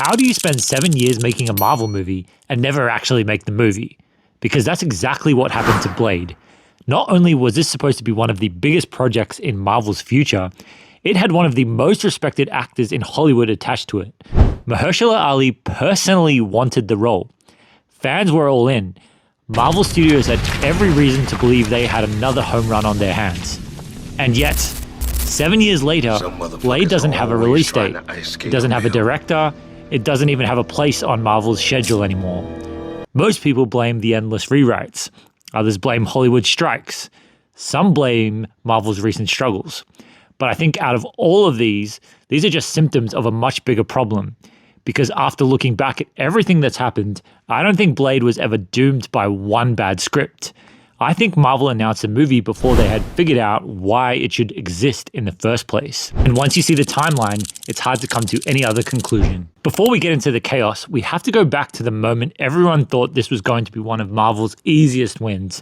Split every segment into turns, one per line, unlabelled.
how do you spend 7 years making a Marvel movie and never actually make the movie? Because that's exactly what happened to Blade. Not only was this supposed to be one of the biggest projects in Marvel's future, it had one of the most respected actors in Hollywood attached to it. Mahershala Ali personally wanted the role. Fans were all in. Marvel Studios had every reason to believe they had another home run on their hands. And yet, 7 years later, Blade doesn't have a release date. It doesn't have a director. It doesn't even have a place on Marvel's schedule anymore. Most people blame the endless rewrites. Others blame Hollywood strikes. Some blame Marvel's recent struggles. But I think out of all of these are just symptoms of a much bigger problem. Because after looking back at everything that's happened, I don't think Blade was ever doomed by one bad script. I think Marvel announced a movie before they had figured out why it should exist in the first place. And once you see the timeline, it's hard to come to any other conclusion. Before we get into the chaos, we have to go back to the moment everyone thought this was going to be one of Marvel's easiest wins,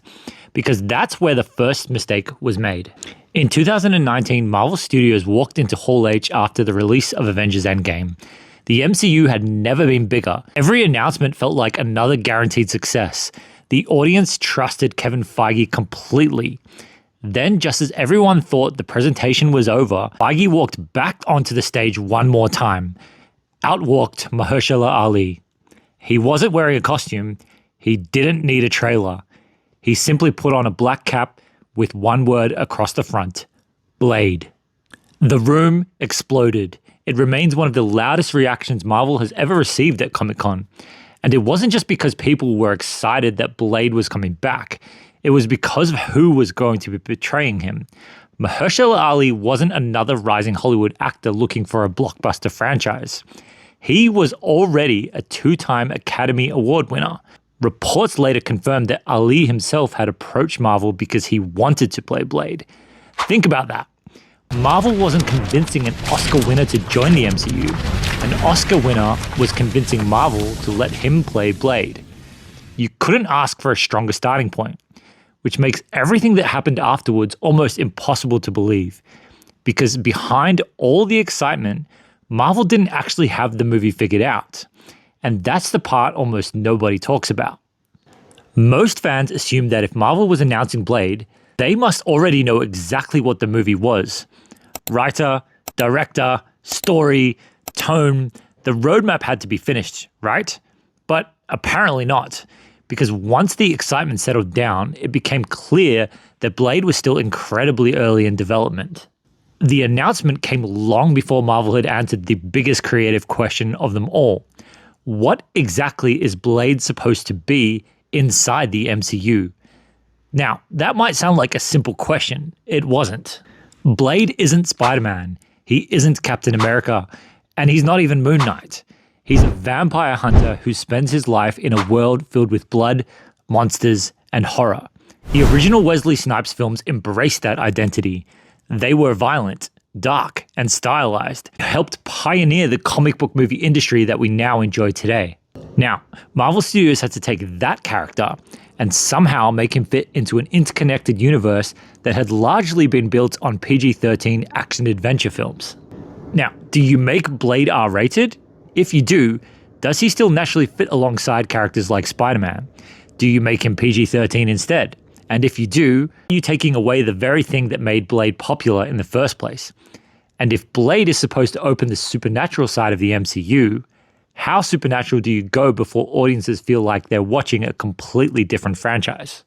because that's where the first mistake was made. In 2019, Marvel Studios walked into Hall H after the release of Avengers Endgame. The MCU had never been bigger. Every announcement felt like another guaranteed success. The audience trusted Kevin Feige completely. Then, just as everyone thought the presentation was over, Feige walked back onto the stage one more time. Out walked Mahershala Ali. He wasn't wearing a costume. He didn't need a trailer. He simply put on a black cap with one word across the front: Blade. The room exploded. It remains one of the loudest reactions Marvel has ever received at Comic-Con. And it wasn't just because people were excited that Blade was coming back. It was because of who was going to be portraying him. Mahershala Ali wasn't another rising Hollywood actor looking for a blockbuster franchise. He was already a 2-time Academy Award winner. Reports later confirmed that Ali himself had approached Marvel because he wanted to play Blade. Think about that. Marvel wasn't convincing an Oscar winner to join the MCU. An Oscar winner was convincing Marvel to let him play Blade. You couldn't ask for a stronger starting point, which makes everything that happened afterwards almost impossible to believe. Because behind all the excitement, Marvel didn't actually have the movie figured out. And that's the part almost nobody talks about. Most fans assume that if Marvel was announcing Blade, they must already know exactly what the movie was. Writer, director, story, tone, the roadmap had to be finished, right? But apparently not, because once the excitement settled down, it became clear that Blade was still incredibly early in development. The announcement came long before Marvel had answered the biggest creative question of them all. What exactly is Blade supposed to be inside the MCU? Now, that might sound like a simple question. It wasn't. Blade isn't Spider-Man. He isn't Captain America. And he's not even Moon Knight. He's a vampire hunter who spends his life in a world filled with blood, monsters, and horror. The original Wesley Snipes films embraced that identity. They were violent, dark, and stylized, helped pioneer the comic book movie industry that we now enjoy today. Now, Marvel Studios had to take that character and somehow make him fit into an interconnected universe that had largely been built on PG-13 action-adventure films. Now, do you make Blade R-rated? If you do, does he still naturally fit alongside characters like Spider-Man? Do you make him PG-13 instead? And if you do, are you taking away the very thing that made Blade popular in the first place? And if Blade is supposed to open the supernatural side of the MCU, how supernatural do you go before audiences feel like they're watching a completely different franchise?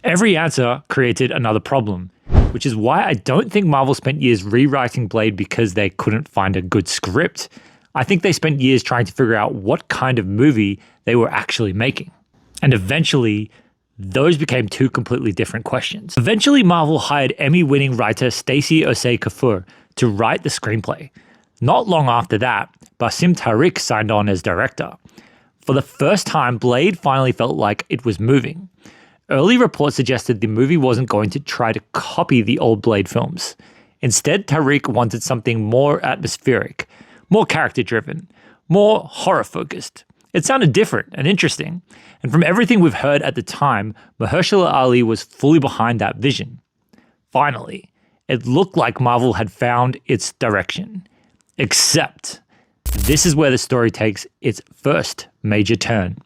Every answer created another problem, which is why I don't think Marvel spent years rewriting Blade because they couldn't find a good script. I think they spent years trying to figure out what kind of movie they were actually making. And eventually, those became two completely different questions. Eventually, Marvel hired Emmy-winning writer Stacey Osei Kafur to write the screenplay. Not long after that, Basim Tariq signed on as director. For the first time, Blade finally felt like it was moving. Early reports suggested the movie wasn't going to try to copy the old Blade films. Instead, Tariq wanted something more atmospheric, more character-driven, more horror-focused. It sounded different and interesting, and from everything we've heard at the time, Mahershala Ali was fully behind that vision. Finally, it looked like Marvel had found its direction. Except This is where the story takes its first major turn.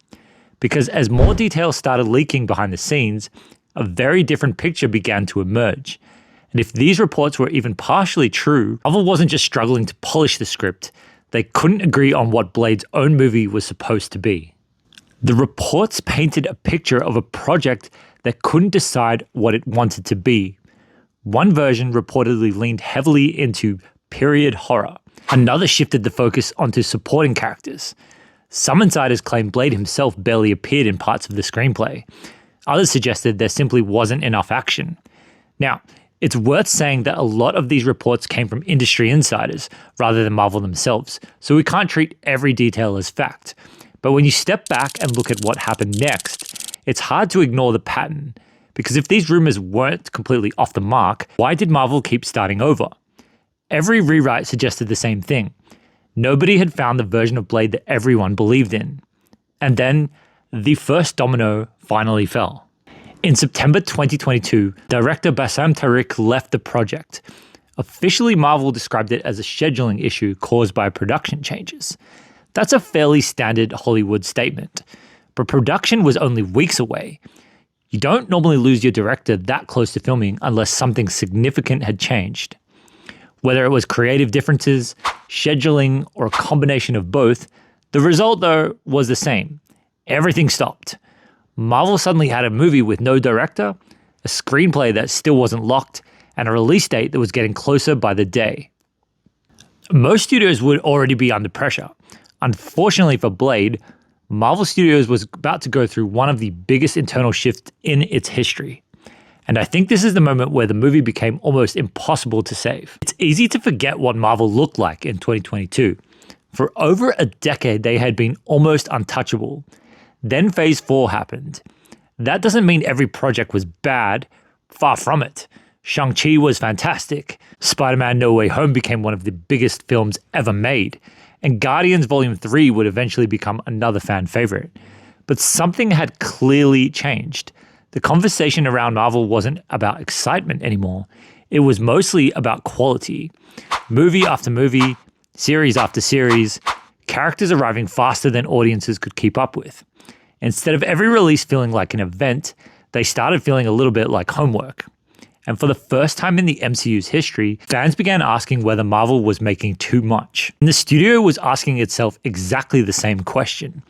Because as more details started leaking behind the scenes, a very different picture began to emerge. And if these reports were even partially true, Marvel wasn't just struggling to polish the script, they couldn't agree on what Blade's own movie was supposed to be. The reports painted a picture of a project that couldn't decide what it wanted to be. One version reportedly leaned heavily into period horror. Another shifted the focus onto supporting characters. Some insiders claimed Blade himself barely appeared in parts of the screenplay. Others suggested there simply wasn't enough action. Now, it's worth saying that a lot of these reports came from industry insiders rather than Marvel themselves, so we can't treat every detail as fact. But when you step back and look at what happened next, it's hard to ignore the pattern. Because if these rumors weren't completely off the mark, why did Marvel keep starting over? Every rewrite suggested the same thing. Nobody had found the version of Blade that everyone believed in. And then, the first domino finally fell. In September 2022, director Bassam Tariq left the project. Officially, Marvel described it as a scheduling issue caused by production changes. That's a fairly standard Hollywood statement. But production was only weeks away. You don't normally lose your director that close to filming unless something significant had changed. Whether it was creative differences, scheduling, or a combination of both, the result, though, was the same. Everything stopped. Marvel suddenly had a movie with no director, a screenplay that still wasn't locked, and a release date that was getting closer by the day. Most studios would already be under pressure. Unfortunately for Blade, Marvel Studios was about to go through one of the biggest internal shifts in its history. And I think this is the moment where the movie became almost impossible to save. It's easy to forget what Marvel looked like in 2022. For over a decade, they had been almost untouchable. Then Phase 4 happened. That doesn't mean every project was bad. Far from it. Shang-Chi was fantastic. Spider-Man No Way Home became one of the biggest films ever made. And Guardians Volume 3 would eventually become another fan favorite. But something had clearly changed. The conversation around Marvel wasn't about excitement anymore. It was mostly about quality. Movie after movie, series after series, characters arriving faster than audiences could keep up with. Instead of every release feeling like an event, they started feeling a little bit like homework. And for the first time in the MCU's history, fans began asking whether Marvel was making too much. And the studio was asking itself exactly the same question.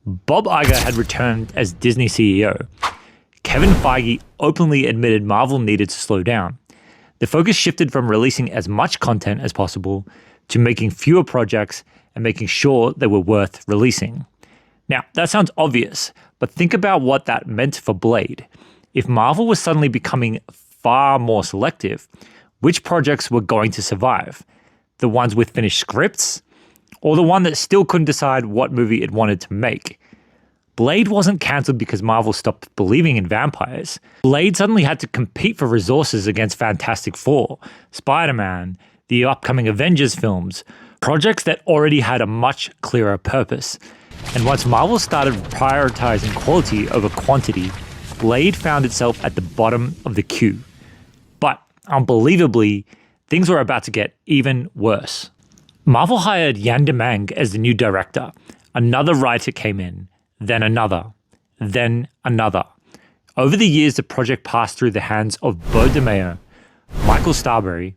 Bob Iger had returned as Disney CEO. Kevin Feige openly admitted Marvel needed to slow down. The focus shifted from releasing as much content as possible to making fewer projects and making sure they were worth releasing. Now, that sounds obvious, but think about what that meant for Blade. If Marvel was suddenly becoming far more selective, which projects were going to survive? The ones with finished scripts? Or the one that still couldn't decide what movie it wanted to make? Blade wasn't cancelled because Marvel stopped believing in vampires. Blade suddenly had to compete for resources against Fantastic Four, Spider-Man, the upcoming Avengers films, projects that already had a much clearer purpose. And once Marvel started prioritizing quality over quantity, Blade found itself at the bottom of the queue. But, unbelievably, things were about to get even worse. Marvel hired Yan Demang as the new director. Another writer came in, then another, then another. Over the years, the project passed through the hands of Beau DeMayo, Michael Starbury,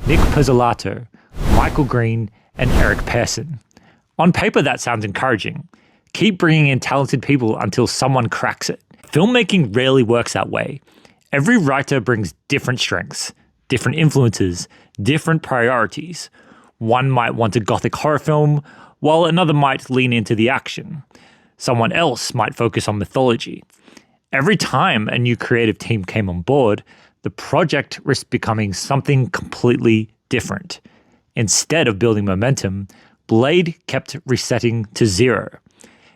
Nick Pizzolatto, Michael Green, and Eric Pearson. On paper, that sounds encouraging. Keep bringing in talented people until someone cracks it. Filmmaking rarely works that way. Every writer brings different strengths, different influences, different priorities. One might want a gothic horror film, while another might lean into the action. Someone else might focus on mythology. Every time a new creative team came on board, the project risked becoming something completely different. Instead of building momentum, Blade kept resetting to zero.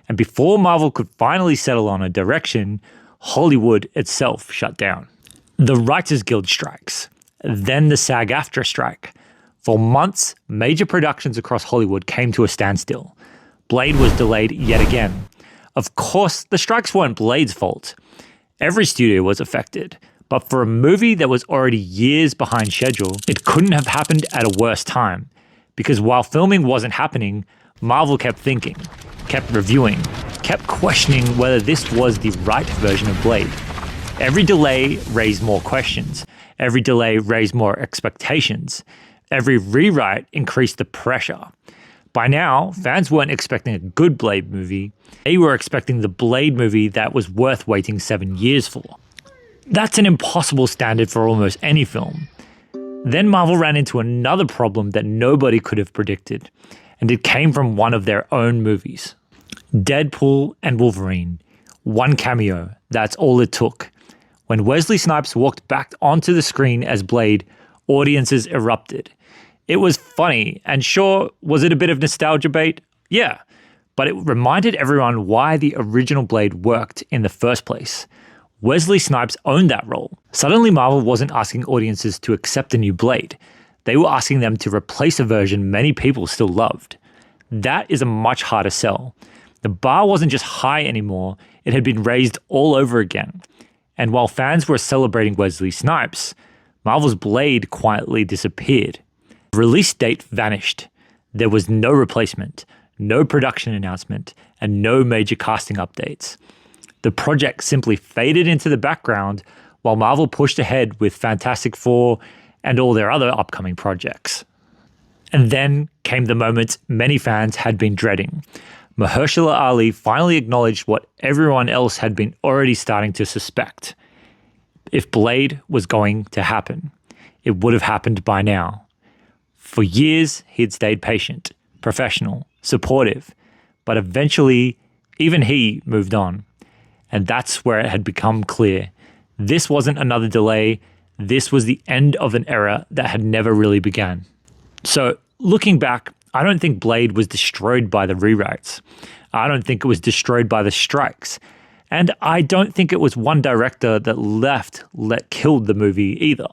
And before Marvel could finally settle on a direction, Hollywood itself shut down. The Writers Guild strikes, then the SAG-AFTRA strike. For months, major productions across Hollywood came to a standstill. Blade was delayed yet again. Of course, the strikes weren't Blade's fault. Every studio was affected. But for a movie that was already years behind schedule, it couldn't have happened at a worse time. Because while filming wasn't happening, Marvel kept thinking, kept reviewing, kept questioning whether this was the right version of Blade. Every delay raised more questions. Every delay raised more expectations. Every rewrite increased the pressure. By now, fans weren't expecting a good Blade movie. They were expecting the Blade movie that was worth waiting 7 years for. That's an impossible standard for almost any film. Then Marvel ran into another problem that nobody could have predicted, and it came from one of their own movies. Deadpool and Wolverine. One cameo, that's all it took. When Wesley Snipes walked back onto the screen as Blade, audiences erupted. It was funny, and sure, was it a bit of nostalgia bait? Yeah, but it reminded everyone why the original Blade worked in the first place. Wesley Snipes owned that role. Suddenly Marvel wasn't asking audiences to accept a new Blade. They were asking them to replace a version many people still loved. That is a much harder sell. The bar wasn't just high anymore, it had been raised all over again. And while fans were celebrating Wesley Snipes, Marvel's Blade quietly disappeared. The release date vanished. There was no replacement, no production announcement, and no major casting updates. The project simply faded into the background while Marvel pushed ahead with Fantastic Four and all their other upcoming projects. And then came the moment many fans had been dreading. Mahershala Ali finally acknowledged what everyone else had been already starting to suspect. If Blade was going to happen, it would have happened by now. For years, he had stayed patient, professional, supportive, but eventually, even he moved on. And that's where it had become clear. This wasn't another delay, this was the end of an era that had never really begun. So, looking back, I don't think Blade was destroyed by the rewrites. I don't think it was destroyed by the strikes. And I don't think it was one director that killed the movie either.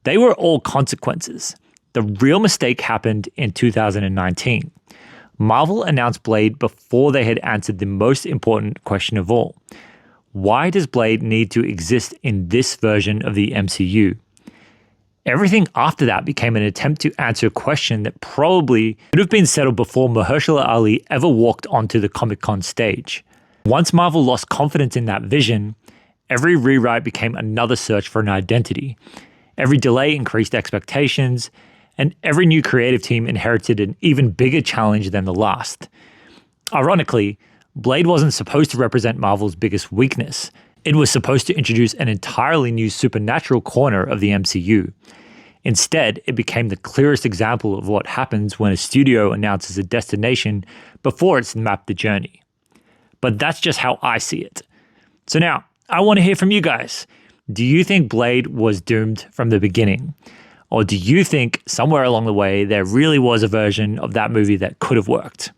They were all consequences. The real mistake happened in 2019. Marvel announced Blade before they had answered the most important question of all. Why does Blade need to exist in this version of the MCU? Everything after that became an attempt to answer a question that probably could have been settled before Mahershala Ali ever walked onto the Comic-Con stage. Once Marvel lost confidence in that vision, every rewrite became another search for an identity. Every delay increased expectations, and every new creative team inherited an even bigger challenge than the last. Ironically, Blade wasn't supposed to represent Marvel's biggest weakness. It was supposed to introduce an entirely new supernatural corner of the MCU. Instead, it became the clearest example of what happens when a studio announces a destination before it's mapped the journey. But that's just how I see it. So now, I want to hear from you guys. Do you think Blade was doomed from the beginning? Or do you think somewhere along the way there really was a version of that movie that could have worked?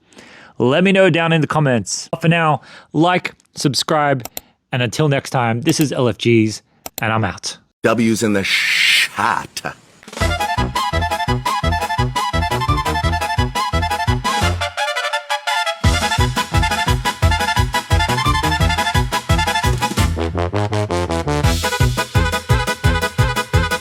Let me know down in the comments. For now, like, subscribe, and until next time, this is LFGs, and I'm out.
W's in the shot.